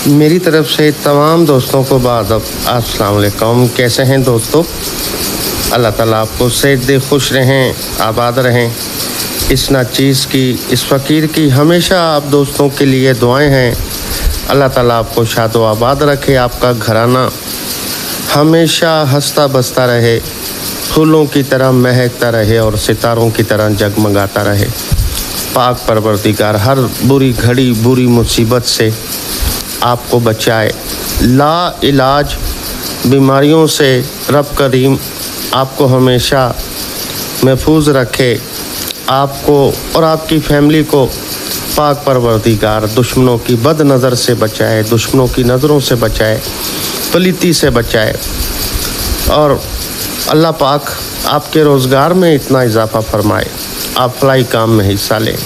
मेरी तरफ से तमाम दोस्तों को बादब अस्सलाम वालेकुम। कैसे हैं दोस्तों? अल्लाह ताला आपको सेहत दे, खुश रहें, आबाद रहें। इस नाचीज़ की, इस फ़कीर की हमेशा आप दोस्तों के लिए दुआएं हैं। अल्लाह ताला आपको शाद व आबाद रखे, आपका घराना हमेशा हंसता बसता रहे, फूलों की तरह महकता रहे और सितारों की तरह जगमगाता रहे। पाक परवरदिगार हर बुरी घड़ी, बुरी मुसीबत से आपको बचाए। ला इलाज बीमारियों से रब करीम आपको हमेशा महफूज रखे, आपको और आपकी फैमिली को पाक परवरदिगार दुश्मनों की बद नज़र से बचाए, दुश्मनों की नज़रों से बचाए, पलीती से बचाए। और अल्लाह पाक आपके रोज़गार में इतना इजाफ़ा फरमाए, आप फलाई काम में हिस्सा लें,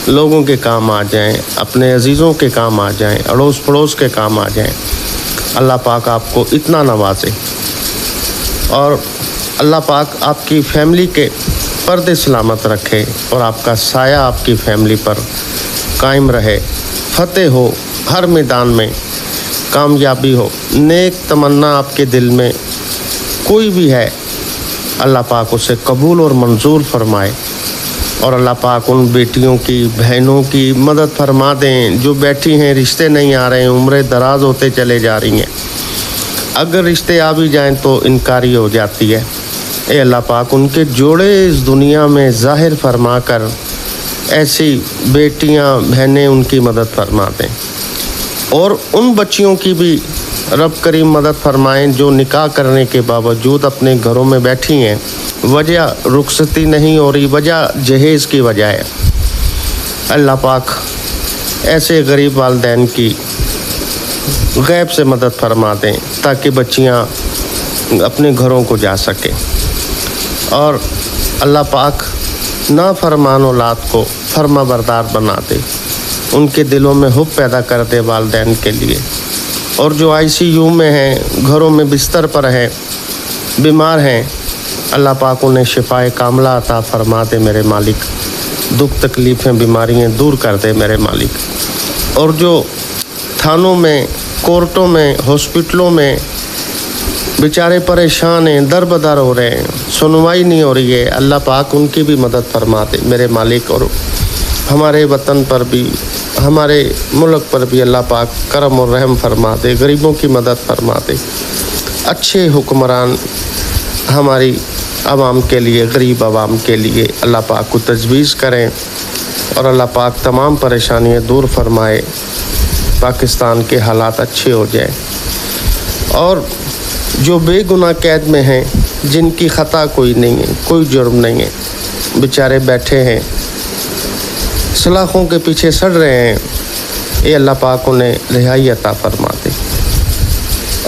लोगों के काम आ जाएं, अपने अजीज़ों के काम आ जाएं, अड़ोस पड़ोस के काम आ जाएं। अल्लाह पाक आपको इतना नवाजे और अल्लाह पाक आपकी फैमिली के पर्दे सलामत रखे और आपका साया आपकी फैमिली पर कायम रहे। फतेह हो हर मैदान में, कामयाबी हो। नेक तमन्ना आपके दिल में कोई भी है, अल्लाह पाक उसे कबूल और मंजूर फरमाए। और अल्लाह पाक उन बेटियों की, बहनों की मदद फरमा दें जो बैठी हैं, रिश्ते नहीं आ रहे हैं, उम्रें दराज होते चले जा रही हैं। अगर रिश्ते आ भी जाएं तो इनकारी हो जाती है। ए अल्लाह पाक उनके जोड़े इस दुनिया में ज़ाहिर फरमा कर ऐसी बेटियां, बहनें उनकी मदद फरमा दें। और उन बच्चियों की भी रब करीम मदद फरमाएं जो निकाह करने के बावजूद अपने घरों में बैठी हैं, वजह रुखसती नहीं हो रही, वजह जहेज़ की वजह है। अल्लाह पाक ऐसे गरीब वालिदैन की गैब से मदद फरमा दें ताकि बच्चियां अपने घरों को जा सकें। और अल्लाह पाक ना फरमान औलाद को फरमा बरदार बना दे, उनके दिलों में हुब पैदा कर दे वालिदैन के लिए। और जो ICU में हैं, घरों में बिस्तर पर हैं, बीमार हैं, अल्लाह पाक उन्हें शिफाए कामला अता फरमा दे मेरे मालिक। दुख तकलीफ़ें, बीमारियां दूर कर दे मेरे मालिक। और जो थानों में, कोर्टों में, हॉस्पिटलों में बेचारे परेशान हैं, दर बदर हो रहे हैं, सुनवाई नहीं हो रही है, अल्लाह पाक उनकी भी मदद फरमा दे मेरे मालिक। और हमारे वतन पर भी, हमारे मुल्क पर भी अल्लाह पाक करम और रहम फरमा दे, गरीबों की मदद फरमा दे। अच्छे हुक्मरान हमारी आवाम के लिए, गरीब आवाम के लिए अल्लाह पाक को तजवीज़ करें और अल्लाह पाक तमाम परेशानियाँ दूर फरमाए, पाकिस्तान के हालात अच्छे हो जाए। और जो बेगुनाह कैद में हैं, जिनकी ख़ता कोई नहीं है, कोई जुर्म नहीं है, बेचारे बैठे हैं, सलाखों के पीछे सड़ रहे हैं, ये अल्लाह पाक उन्हें रिहाई अता फरमा दे।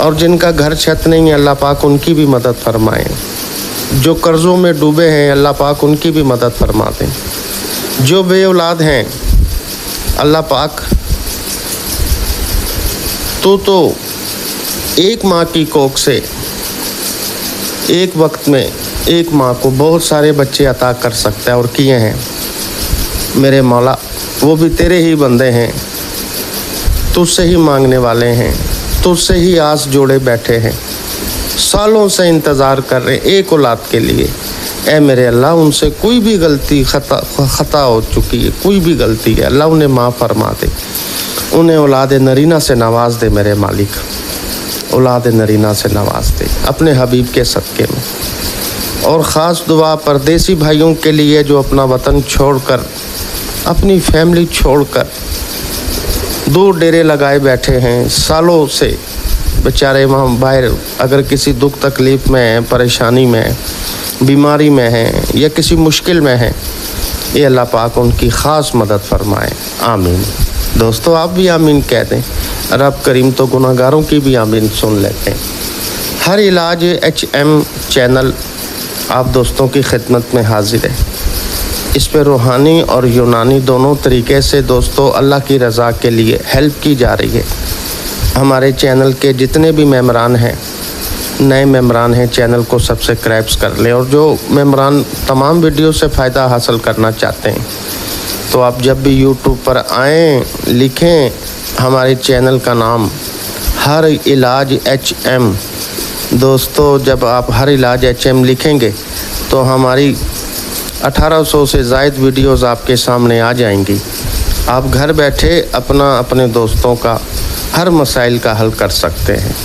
और जिनका घर छत नहीं है, अल्लाह पाक उनकी भी मदद फरमाएं। जो कर्ज़ों में डूबे हैं, अल्लाह पाक उनकी भी मदद फरमा दें। जो बे औलाद हैं, अल्लाह पाक तो एक माँ की कोख से एक वक्त में एक माँ को बहुत सारे बच्चे अता कर सकता है और किए हैं मेरे मौला। वो भी तेरे ही बंदे हैं, तुझसे ही मांगने वाले हैं, तुझसे ही आस जोड़े बैठे हैं, सालों से इंतज़ार कर रहे एक औलाद के लिए। ए मेरे अल्लाह, उनसे कोई भी गलती ख़ता हो चुकी है, कोई भी गलती है, अल्लाह उन्हें माफ़ फरमा दे, उन्हें औलाद नरीना से नवाज दे मेरे मालिक, औलाद नरीना से नवाज दे अपने हबीब के सदक़े में। और ख़ास दुआ परदेसी भाइयों के लिए जो अपना वतन छोड़कर, अपनी फैमिली छोड़कर दूर डेरे लगाए बैठे हैं, सालों से बेचारे वहाँ बाहर अगर किसी दुख तकलीफ़ में हैं, परेशानी में हैं, बीमारी में हैं या किसी मुश्किल में हैं, ये अल्लाह पाक उनकी ख़ास मदद फरमाए। आमीन। दोस्तों आप भी आमीन कह दें, रब करीम तो गुनाहगारों की भी आमीन सुन लेते हैं। हर इलाज HM चैनल आप दोस्तों की खिदमत में हाजिर है। इस पर रूहानी और यूनानी दोनों तरीके से दोस्तों अल्लाह की रज़ा के लिए हेल्प की जा रही है। हमारे चैनल के जितने भी मेम्बरान हैं, नए मेम्बरान हैं, चैनल को सब्सक्राइब कर लें। और जो मेम्बरान तमाम वीडियो से फ़ायदा हासिल करना चाहते हैं तो आप जब भी यूट्यूब पर आएँ, लिखें हमारे चैनल का नाम हर इलाज HM। दोस्तों, जब आप हर इलाज HM लिखेंगे तो हमारी 1800 से ज़ायद वीडियोस आपके सामने आ जाएंगी। आप घर बैठे अपने दोस्तों का हर मसाइल का हल कर सकते हैं।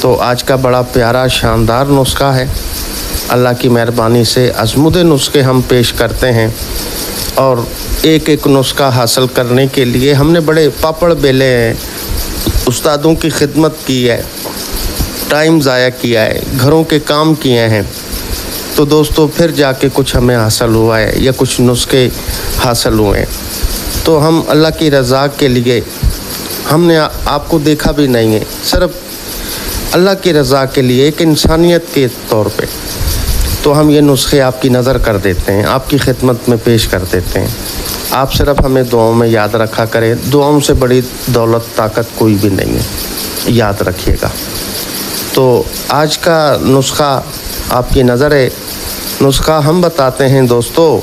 तो आज का बड़ा प्यारा शानदार नुस्खा है। अल्लाह की मेहरबानी से अज़मुदे नुस्खे हम पेश करते हैं और एक एक नुस्खा हासिल करने के लिए हमने बड़े पापड़ बेले हैं, उस्तादों की खिदमत की है, टाइम ज़ाया किया है, घरों के काम किए हैं, तो दोस्तों फिर जाके कुछ हमें हासिल हुआ है या कुछ नुस्खे हासिल हुए हैं। तो हम अल्लाह की रज़ा के लिए हमने आपको देखा भी नहीं है, सिर्फ अल्लाह की रज़ा के लिए एक इंसानियत के तौर पे तो हम ये नुस्खे आपकी नज़र कर देते हैं, आपकी खिदमत में पेश कर देते हैं। आप सिर्फ हमें दुआओं में याद रखा करें। दुआओं से बड़ी दौलत ताकत कोई भी नहीं है, याद रखिएगा। तो आज का नुस्खा आपकी नज़र है। नुस्खा हम बताते हैं दोस्तों,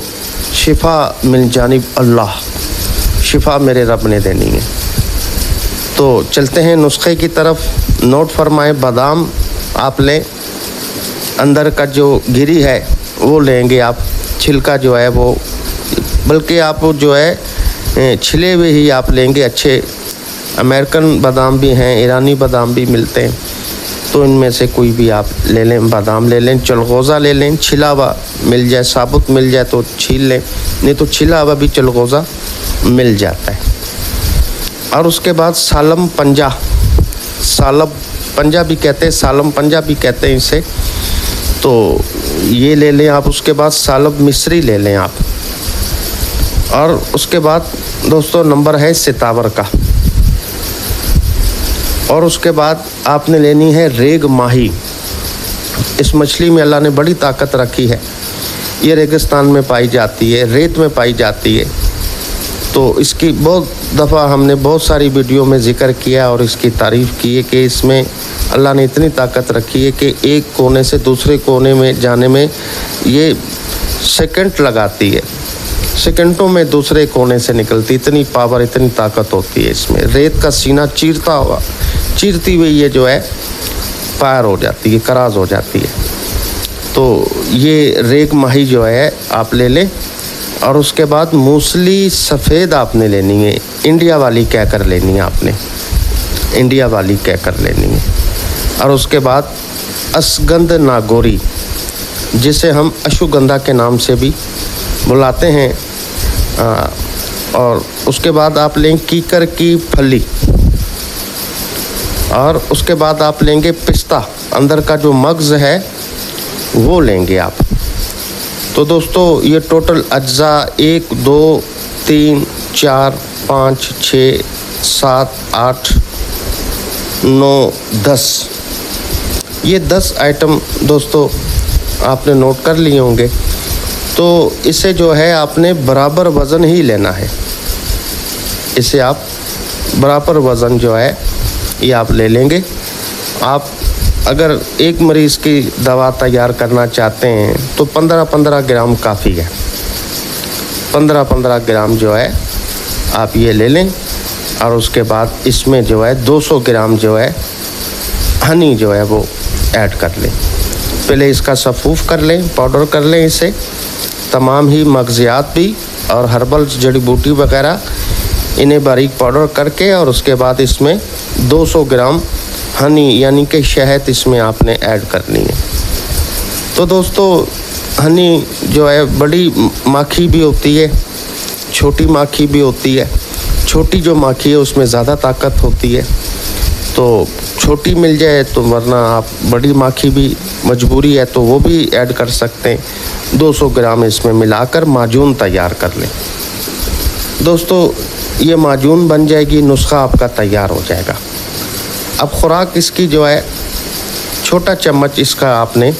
शिफा मिन जानिब अल्लाह, शिफा मेरे रब ने देनी है। तो चलते हैं नुस्खे की तरफ। नोट फरमाएं, बादाम आप लें, अंदर का जो गिरी है वो लेंगे आप, छिलका जो है वो, बल्कि आप जो है छिले हुए ही आप लेंगे। अच्छे अमेरिकन बादाम भी हैं, ईरानी बादाम भी मिलते हैं, तो इनमें से कोई भी आप ले लें, बादाम ले लें, चलगोज़ा ले लें, छिला हुआ मिल जाए, साबुत मिल जाए तो छील लें, नहीं तो छिला हुआ भी चलगोज़ा मिल जाता है। और उसके बाद सालम पंजा, सालब पंजा भी कहते हैं, सालम पंजा भी कहते हैं इसे, तो ये ले लें आप। उसके बाद सालब मिस्री ले लें आप। और उसके बाद दोस्तों नंबर है सितावर का। और उसके बाद आपने लेनी है रेग माही। इस मछली में अल्लाह ने बड़ी ताकत रखी है। ये रेगिस्तान में पाई जाती है, रेत में पाई जाती है। तो इसकी बहुत दफ़ा हमने बहुत सारी वीडियो में ज़िक्र किया और इसकी तारीफ़ की है कि इसमें अल्लाह ने इतनी ताकत रखी है कि एक कोने से दूसरे कोने में जाने में ये सेकंड लगाती है, सेकंडों में दूसरे कोने से निकलती, इतनी पावर, इतनी ताकत होती है इसमें। रेत का सीना चीरती हुई ये जो है फायर हो जाती है, कराज हो जाती है। तो ये रेग माही जो है आप ले लें। और उसके बाद मूसली सफ़ेद आपने लेनी है, इंडिया वाली कह कर लेनी है आपने, इंडिया वाली कह कर लेनी है। और उसके बाद असगंध नागोरी, जिसे हम अश्वगंधा के नाम से भी बुलाते हैं। और उसके बाद आप लें कीकर की फली। और उसके बाद आप लेंगे पिस्ता, अंदर का जो मगज़ है वो लेंगे आप। तो दोस्तों ये टोटल अज्जा 1 2 3 4 5 6 7 8 9 10, ये 10 आइटम दोस्तों आपने नोट कर लिए होंगे। तो इसे जो है आपने बराबर वज़न ही लेना है, इसे आप बराबर वज़न जो है ये आप ले लेंगे। आप अगर एक मरीज़ की दवा तैयार करना चाहते हैं तो 15-15 ग्राम काफ़ी है। 15-15 ग्राम जो है आप ये ले लें। और उसके बाद इसमें जो है 200 ग्राम जो है हनी जो है वो ऐड कर लें। पहले इसका सफ़ूफ़ कर लें, पाउडर कर लें इसे, तमाम ही मगज़ियात भी और हर्बल जड़ी बूटी वगैरह इन्हें बारीक पाउडर करके, और उसके बाद इसमें 200 ग्राम हनी यानी कि शहद इसमें आपने ऐड करनी है। तो दोस्तों हनी जो है बड़ी माखी भी होती है, छोटी माखी भी होती है। छोटी जो माखी है उसमें ज़्यादा ताकत होती है, तो छोटी मिल जाए तो, वरना आप बड़ी माखी भी मजबूरी है तो वो भी ऐड कर सकते हैं। 200 ग्राम इसमें मिलाकर माजून तैयार कर लें। दोस्तों ये माजून बन जाएगी, नुस्खा आपका तैयार हो जाएगा। अब खुराक इसकी जो है छोटा चम्मच इसका आपने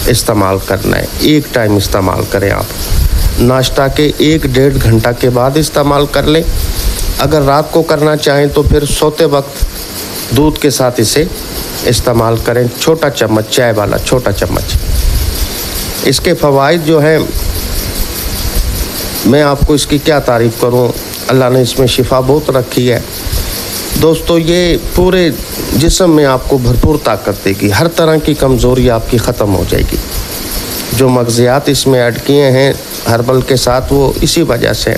इस्तेमाल करना है। एक टाइम इस्तेमाल करें आप, नाश्ता के 1-1.5 घंटा के बाद इस्तेमाल कर लें। अगर रात को करना चाहें तो फिर सोते वक्त दूध के साथ इसे इस्तेमाल करें। छोटा चम्मच, चाय वाला छोटा चम्मच। इसके फ़वाइद जो हैं मैं आपको इसकी क्या तारीफ़ करूं, अल्लाह ने इसमें शिफा बहुत रखी है। दोस्तों ये पूरे जिस्म में आपको भरपूर ताकत देगी, हर तरह की कमज़ोरी आपकी ख़त्म हो जाएगी। जो मग़ज़ियात इसमें ऐड किए हैं हर्बल के साथ वो इसी वजह से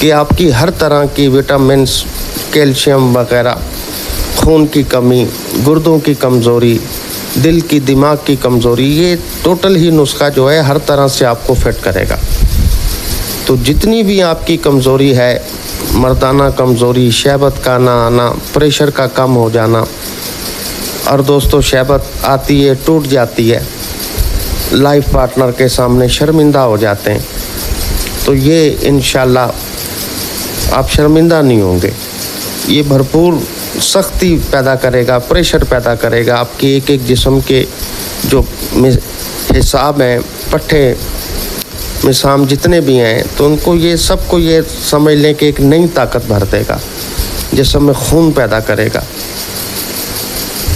कि आपकी हर तरह की विटामिन्स, कैल्शियम वगैरह, खून की कमी, गुर्दों की कमज़ोरी, दिल की, दिमाग की कमज़ोरी, ये टोटल ही नुस्खा जो है हर तरह से आपको फिट करेगा। तो जितनी भी आपकी कमज़ोरी है, मर्दाना कमज़ोरी, शहबत का ना आना, प्रेशर का कम हो जाना, और दोस्तों शहबत आती है टूट जाती है, लाइफ पार्टनर के सामने शर्मिंदा हो जाते हैं, तो ये इंशाल्लाह आप शर्मिंदा नहीं होंगे। ये भरपूर सख्ती पैदा करेगा, प्रेशर पैदा करेगा, आपके एक एक जिस्म के जो हिसाब हैं, पट्टे मिसाम जितने भी हैं, तो उनको ये सबको ये समझ लें कि एक नई ताकत भर देगा, जिस्म में खून पैदा करेगा,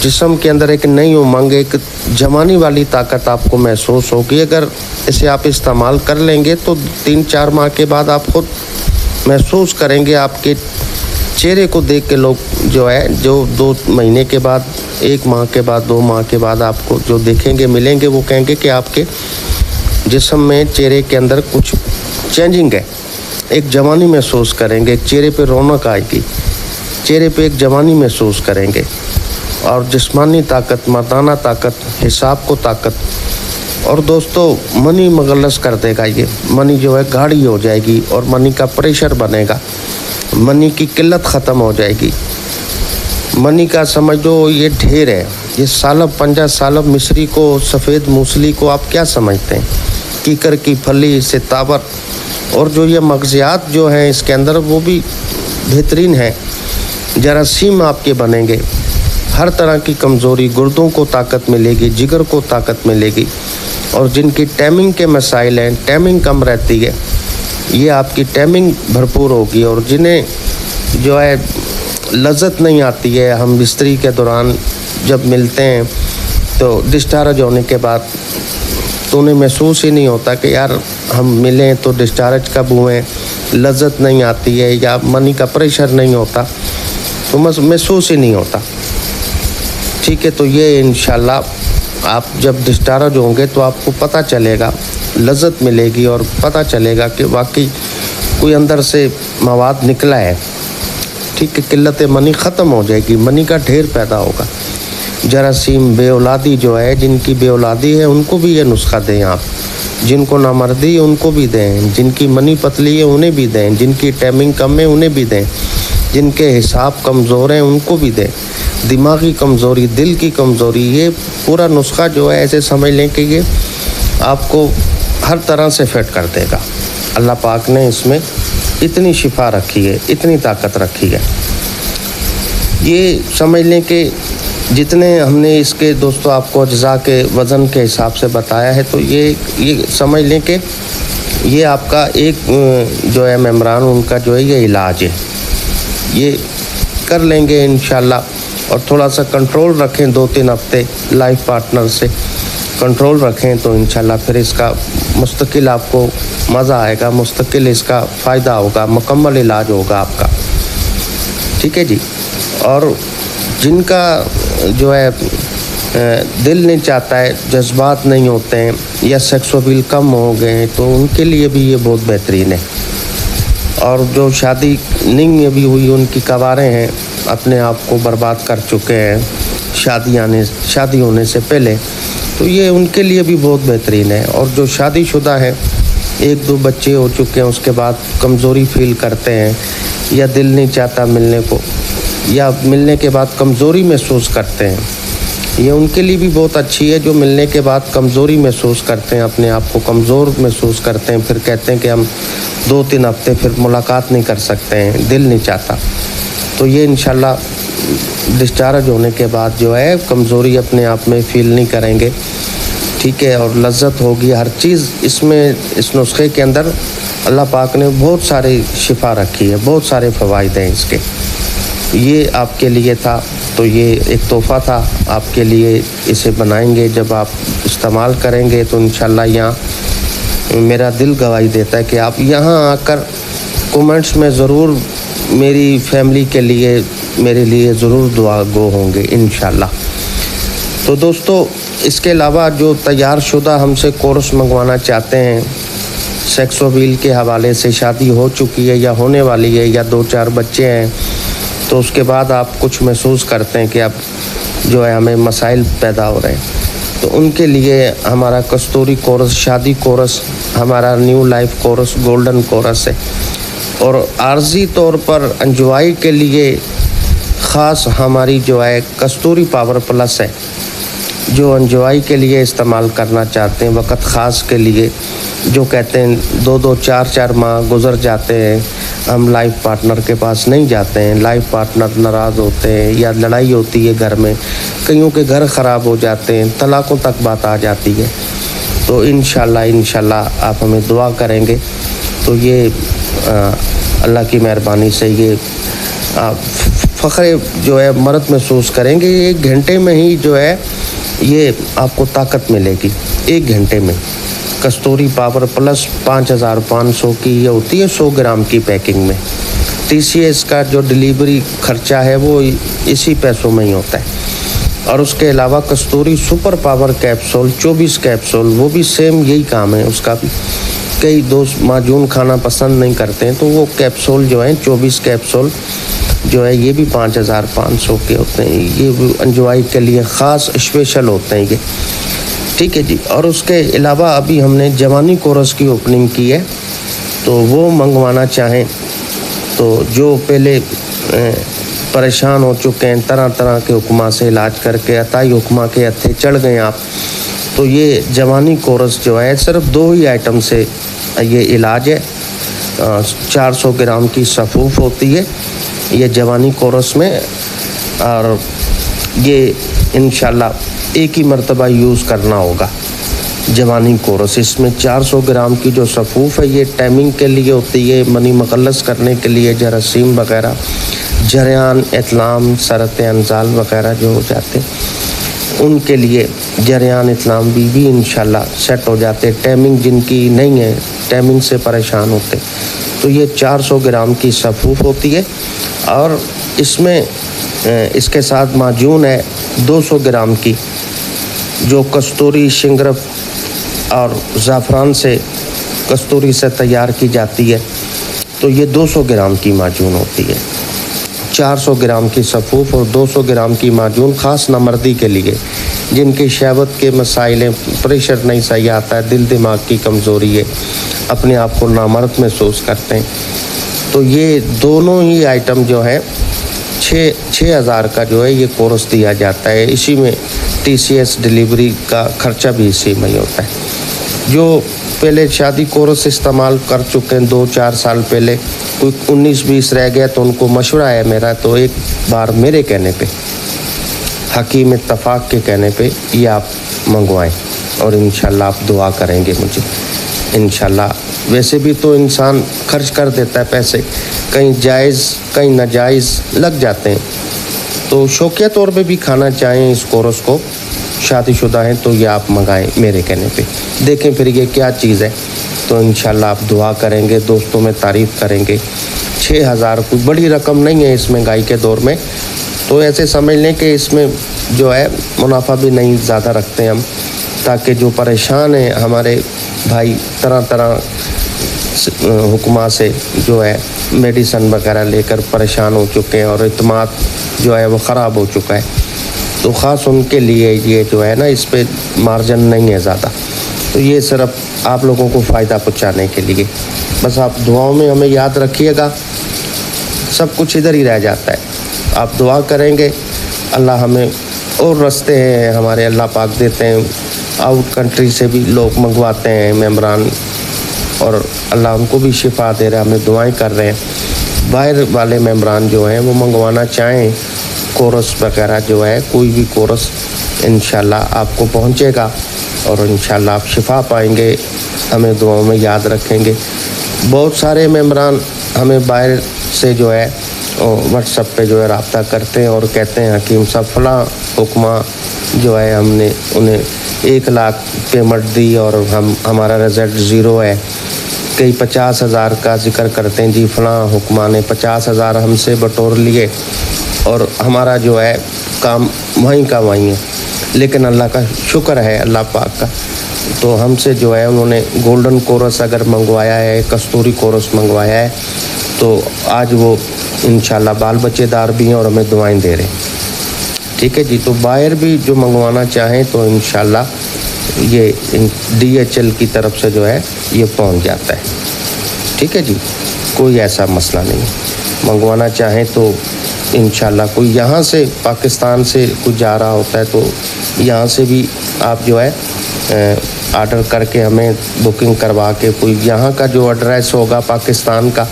जिस्म के अंदर एक नई उमंग, एक जवानी वाली ताकत आपको महसूस होगी। अगर इसे आप इस्तेमाल कर लेंगे तो 3-4 माह के बाद आप खुद महसूस करेंगे, आपके चेहरे को देख के लोग जो है, जो 2 महीने के बाद, 1 माह के बाद, 2 माह के बाद आपको जो देखेंगे, मिलेंगे, वो कहेंगे कि आपके जिस्म में, चेहरे के अंदर कुछ चेंजिंग है, एक जवानी महसूस करेंगे, चेहरे पे रौनक आएगी, चेहरे पे एक जवानी महसूस करेंगे, और जिस्मानी ताकत, मर्दाना ताकत, हिसाब को ताकत, और दोस्तों मनी मगलस कर देगा। ये मनी जो है गाढ़ी हो जाएगी और मनी का प्रेशर बनेगा, मनी की किल्लत ख़त्म हो जाएगी। मनी का समझो ये ढेर है, ये सालब, पंजा सालब, मिस्री को, सफ़ेद मूसली को आप क्या समझते हैं, कीकर की फली, सितावर, और जो ये मग़ज़ियात जो हैं इसके अंदर वो भी बेहतरीन है। जरासीम आपके बनेंगे, हर तरह की कमज़ोरी, गुर्दों को ताकत मिलेगी, जिगर को ताकत मिलेगी, और जिनकी टाइमिंग के मसाइल हैं, टाइमिंग कम रहती है, ये आपकी टाइमिंग भरपूर होगी। और जिन्हें जो है लज़्ज़त नहीं आती है, हम बिस्तरी के दौरान जब मिलते हैं तो डिस्चार्ज होने के बाद तो उन्हें महसूस ही नहीं होता कि यार हम मिलें तो डिस्चार्ज कब हुए, लज़्ज़त नहीं आती है, या मनी का प्रेशर नहीं होता, तो महसूस ही नहीं होता। ठीक है, तो ये इंशाल्लाह आप जब डिस्चार्ज होंगे तो आपको पता चलेगा, लज़्ज़त मिलेगी और पता चलेगा कि वाकई कोई अंदर से मवाद निकला है। ठीक है, किल्लत मनी ख़त्म हो जाएगी, मनी का ढेर पैदा होगा। जरासीम, बेऔलादी जो है, जिनकी बेऔलादी है उनको भी ये नुस्खा दें आप, जिनको नामर्दी है उनको भी दें, जिनकी मनी पतली है उन्हें भी दें, जिनकी टाइमिंग कम है उन्हें भी दें, जिनके हिसाब कमज़ोर हैं उनको भी दें। दिमागी कमज़ोरी, दिल की कमज़ोरी, ये पूरा नुस्खा जो है ऐसे समझ लें कि ये आपको हर तरह से फिट कर देगा। अल्लाह पाक ने इसमें इतनी शिफा रखी है, इतनी ताकत रखी है। ये समझ लें कि जितने हमने इसके दोस्तों आपको अज्जा के वज़न के हिसाब से बताया है, तो ये समझ लें कि ये आपका एक जो है मेम्ब्रान उनका जो है ये इलाज है, ये कर लेंगे इंशाल्लाह। और थोड़ा सा कंट्रोल रखें, 2-3 हफ्ते लाइफ पार्टनर से कंट्रोल रखें तो इंशाल्लाह फिर इसका मुस्तकिल आपको मज़ा आएगा, मुस्तकिल इसका फ़ायदा होगा, मुकम्मल इलाज होगा आपका। ठीक है जी। और जिनका जो है दिल नहीं चाहता है, जज्बात नहीं होते हैं, या सेक्स अपील कम हो गए हैं, तो उनके लिए भी ये बहुत बेहतरीन है। और जो शादी नहीं अभी हुई, उनकी कवारें हैं, अपने आप को बर्बाद कर चुके हैं शादी होने से पहले, तो ये उनके लिए भी बहुत बेहतरीन है। और जो शादीशुदा हैं, 1-2 बच्चे हो चुके हैं, उसके बाद कमज़ोरी फील करते हैं, या दिल नहीं चाहता मिलने को, या मिलने के बाद कमज़ोरी महसूस करते हैं, ये उनके लिए भी बहुत अच्छी है। जो मिलने के बाद कमज़ोरी महसूस करते हैं, अपने आप को कमज़ोर महसूस करते हैं, फिर कहते हैं कि हम 2-3 हफ्ते फिर मुलाकात नहीं कर सकते हैं, दिल नहीं चाहता, तो ये इंशाल्लाह डिस्चार्ज होने के बाद जो है कमज़ोरी अपने आप में फ़ील नहीं करेंगे। ठीक है, और लज़्ज़त होगी हर चीज़ इसमें। इस नुस्खे के अंदर अल्लाह पाक ने बहुत सारी शिफा रखी है, बहुत सारे फ़वाइद हैं इसके। ये आपके लिए था, तो ये एक तोहफ़ा था आपके लिए। इसे बनाएंगे, जब आप इस्तेमाल करेंगे तो इंशाल्लाह यहाँ मेरा दिल गवाही देता है कि आप यहाँ आकर कमेंट्स में ज़रूर मेरी फैमिली के लिए मेरे लिए ज़रूर दुआ गो होंगे इंशाल्लाह। तो दोस्तों, इसके अलावा जो तैयार शुदा हमसे कोर्स मंगवाना चाहते हैं, सेक्स अपील के हवाले से शादी हो चुकी है या होने वाली है या 2-4 बच्चे हैं, तो उसके बाद आप कुछ महसूस करते हैं कि अब जो है हमें मसाइल पैदा हो रहे हैं, तो उनके लिए हमारा कस्तूरी कोर्स, शादी कोर्स, हमारा new life course, golden course है। और आर्जी तौर पर एंजॉय के लिए ख़ास हमारी जो है कस्तूरी पावर प्लस है, जो एंजॉय के लिए इस्तेमाल करना चाहते हैं, वक़्त ख़ास के लिए, जो कहते हैं 2-2, 4-4 माह गुज़र जाते हैं, हम लाइफ पार्टनर के पास नहीं जाते हैं, लाइफ पार्टनर नाराज़ होते हैं या लड़ाई होती है घर में, कईयों के घर ख़राब हो जाते हैं, तलाक़ों तक बात आ जाती है। तो इंशाल्लाह आप हमें दुआ करेंगे तो ये अल्लाह की मेहरबानी से ये फ़ख्र जो है मर्द महसूस करेंगे। 1 घंटे में ही जो है ये आपको ताकत मिलेगी, 1 घंटे में। कस्तूरी पावर प्लस 5500 की ये होती है 100 ग्राम की पैकिंग में। TCS का जो डिलीवरी खर्चा है वो इसी पैसों में ही होता है। और उसके अलावा कस्तूरी सुपर पावर कैप्सूल 24 कैप्सूल, वो भी सेम यही काम है उसका भी। कई दोस्त माजून खाना पसंद नहीं करते हैं, तो वो कैप्सूल जो है 24 कैप्सूल जो है ये भी 5500 के होते हैं। ये एंजॉय के लिए ख़ास स्पेशल होते हैं ये, ठीक है जी। और उसके अलावा अभी हमने जवानी कोर्स की ओपनिंग की है, तो वो मंगवाना चाहें तो जो पहले परेशान हो चुके हैं, तरह तरह के हुक्मा से इलाज करके अताई हुक्मा के हत्थे चढ़ गए आप, तो ये जवानी कोर्स जो है सिर्फ 2 ही आइटम से ये इलाज है। 400 ग्राम की सफ़ूफ होती है ये जवानी कोर्स में, और ये इंशाल्लाह एक ही मरतबा यूज़ करना होगा जवानी कोर्स। इसमें 400 ग्राम की जो सफ़ूफ है ये टाइमिंग के लिए होती है, मनी मकल्लस करने के लिए, जरासीम वगैरह, जरियान, इतलाम, सरत अंजाल वगैरह जो हो जाते उनके लिए जरियान इस्लाम भी इंशाल्लाह सेट हो जाते। टाइमिंग जिनकी नहीं है, टाइमिंग से परेशान होते, तो ये 400 ग्राम की सफ़ूफ होती है। और इसमें इसके साथ माजून है 200 ग्राम की, जो कस्तूरी, शिंगरफ और ज़ाफ़रान से कस्तूरी से तैयार की जाती है, तो ये 200 ग्राम की माजून होती है। 400 ग्राम की सफ़ूफ और 200 ग्राम की माजून ख़ास नमर्दी के लिए, जिनकी शहवत के मसाइल हैं, प्रेशर नहीं सही आता है, दिल दिमाग की कमज़ोरी है, अपने आप को नामर्द महसूस करते हैं, तो ये दोनों ही आइटम जो है 6,000 का जो है ये कोर्स दिया जाता है। इसी में TCS डिलीवरी का खर्चा भी इसी में ही होता है। जो पहले शादी कोर्स इस्तेमाल कर चुके हैं 2-4 साल पहले, कोई 19-20 रह गया, तो उनको मशवरा है मेरा, तो एक बार मेरे कहने पे, हकीम इत्तफाक के कहने पे ये आप मंगवाएं और इंशाल्लाह आप दुआ करेंगे मुझे इंशाल्लाह। वैसे भी तो इंसान खर्च कर देता है पैसे, कहीं जायज़ कहीं नाजायज़ लग जाते हैं, तो शौकिया तौर पे भी खाना चाहें इस कोर्स को, शादीशुदा हैं तो ये आप मंगाएं मेरे कहने पे, देखें फिर ये क्या चीज़ है, तो इंशाल्लाह आप दुआ करेंगे, दोस्तों में तारीफ़ करेंगे। 6,000 कोई बड़ी रकम नहीं है इस महंगाई के दौर में, तो ऐसे समझ लें कि इसमें जो है मुनाफा भी नहीं ज़्यादा रखते हम, ताकि जो परेशान हैं हमारे भाई, तरह तरह हुक्मा से जो है मेडिसन वगैरह लेकर परेशान हो चुके हैं और इत्माद जो है वो ख़राब हो चुका है, तो ख़ास उनके लिए ये जो है ना, इस पे मार्जिन नहीं है ज़्यादा, तो ये सिर्फ आप लोगों को फ़ायदा पहुंचाने के लिए। बस आप दुआओं में हमें याद रखिएगा, सब कुछ इधर ही रह जाता है, आप दुआ करेंगे अल्लाह हमें और रास्ते हैं हमारे अल्लाह पाक देते हैं, आउट कंट्री से भी लोग मंगवाते हैं मेम्बरान, और अल्लाह उनको भी शिफा दे रहा है, हमें दुआएं कर रहे हैं। बाहर वाले मेम्बरान जो हैं वो मंगवाना चाहें कोर्स वगैरह जो है, कोई भी कोर्स इंशाल्लाह आपको पहुंचेगा और इंशाल्लाह आप शिफा पाएंगे, हमें दुआओं में याद रखेंगे। बहुत सारे मेम्बरान हमें बाहर से जो है व्हाट्सएप पे जो है रब्ता करते हैं और कहते हैं हकीम साहब फलां हुक्मा जो है हमने उन्हें 1 लाख पेमेंट दी और हमारा रिज़ल्ट ज़ीरो है, कई 50,000 का जिक्र करते हैं, जी फलां हुक्मा ने 50,000 हमसे बटोर लिए और हमारा जो है काम वहीं का वहीं है। लेकिन अल्लाह का शुक्र है, अल्लाह पाक का, तो हमसे जो है उन्होंने गोल्डन कोरस अगर मंगवाया है, कस्तूरी कोरस मंगवाया है, तो आज वो इंशाल्लाह बाल बच्चेदार भी हैं और हमें दुआएं दे रहे हैं। ठीक है जी। तो बायर भी जो मंगवाना चाहें तो इंशाल्लाह ये DHL की तरफ से जो है ये पहुंच जाता है। ठीक है जी, कोई ऐसा मसला नहीं। मंगवाना चाहें तो इंशाल्लाह कोई यहाँ से पाकिस्तान से कुछ जा रहा होता है तो यहाँ से भी आप जो है ऑर्डर करके हमें बुकिंग करवा के, कोई यहाँ का जो एड्रेस होगा पाकिस्तान का,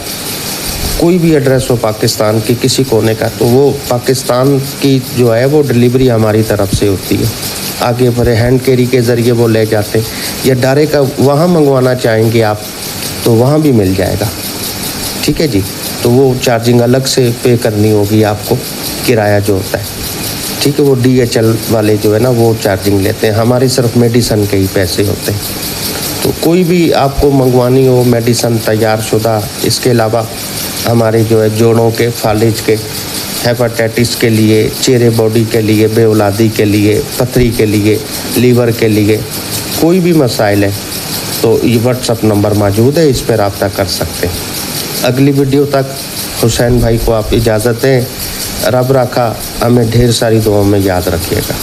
कोई भी एड्रेस हो पाकिस्तान के किसी कोने का, तो वो पाकिस्तान की जो है वो डिलीवरी हमारी तरफ से होती है। आगे बढ़े हैंड कैरी के ज़रिए वो ले जाते हैं, या डायरेक्ट वहाँ मंगवाना चाहेंगे आप तो वहाँ भी मिल जाएगा। ठीक है जी। तो वो चार्जिंग अलग से पे करनी होगी आपको, किराया जो होता है। ठीक है, वो DHL वाले जो है ना वो चार्जिंग लेते हैं, हमारी सिर्फ मेडिसन के ही पैसे होते हैं। तो कोई भी आपको मंगवानी हो मेडिसन तैयार शुदा, इसके अलावा हमारे जो है जोड़ों के, फालिज के, हेपेटाइटिस के लिए, चेहरे बॉडी के लिए, बेऔलादी के लिए, पथरी के लिए, लीवर के लिए, कोई भी मसाइल है तो ये व्हाट्सअप नंबर मौजूद है, इस पर रब्ता कर सकते हैं। अगली वीडियो तक हुसैन भाई को आप इजाज़त दें। रब रखा हमें ढेर सारी दुआओं में याद रखिएगा।